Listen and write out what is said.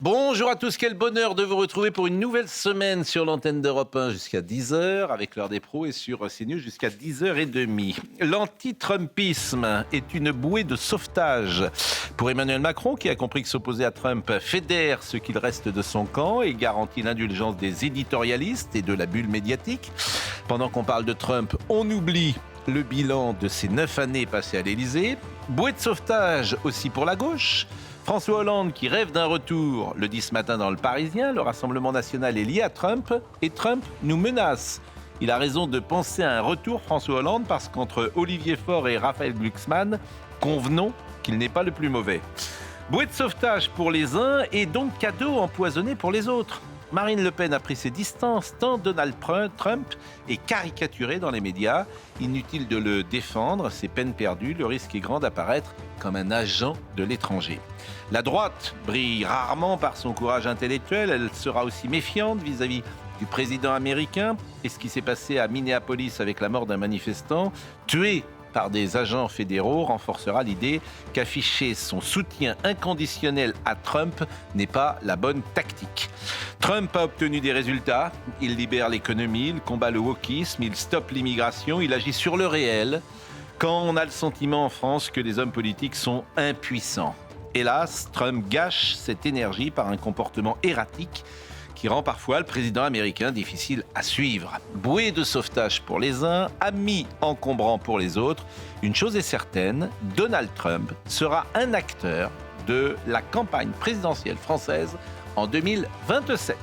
Bonjour à tous, quel bonheur de vous retrouver pour une nouvelle semaine sur l'antenne d'Europe 1 jusqu'à 10h avec l'heure des pros et sur CNews jusqu'à 10h30. L'anti-Trumpisme est une bouée de sauvetage pour Emmanuel Macron qui a compris que s'opposer à Trump fédère ce qu'il reste de son camp et garantit l'indulgence des éditorialistes et de la bulle médiatique. Pendant qu'on parle de Trump, on oublie le bilan de ses 9 années passées à l'Élysée. Bouée de sauvetage aussi pour la gauche. François Hollande qui rêve d'un retour le dit ce matin dans Le Parisien. Le Rassemblement national est lié à Trump et Trump nous menace. Il a raison de penser à un retour François Hollande parce qu'entre Olivier Faure et Raphaël Glucksmann, convenons qu'il n'est pas le plus mauvais. Bouée de sauvetage pour les uns et donc cadeau empoisonné pour les autres. Marine Le Pen a pris ses distances tant Donald Trump est caricaturé dans les médias. Inutile de le défendre, c'est peine perdue, le risque est grand d'apparaître comme un agent de l'étranger. La droite brille rarement par son courage intellectuel, elle sera aussi méfiante vis-à-vis du président américain. Et ce qui s'est passé à Minneapolis avec la mort d'un manifestant tué par des agents fédéraux renforcera l'idée qu'afficher son soutien inconditionnel à Trump n'est pas la bonne tactique. Trump a obtenu des résultats, il libère l'économie, il combat le wokisme, il stoppe l'immigration, il agit sur le réel, quand on a le sentiment en France que les hommes politiques sont impuissants. Hélas, Trump gâche cette énergie par un comportement erratique qui rend parfois le président américain difficile à suivre. Bouée de sauvetage pour les uns, ami encombrant pour les autres. Une chose est certaine, Donald Trump sera un acteur de la campagne présidentielle française en 2027.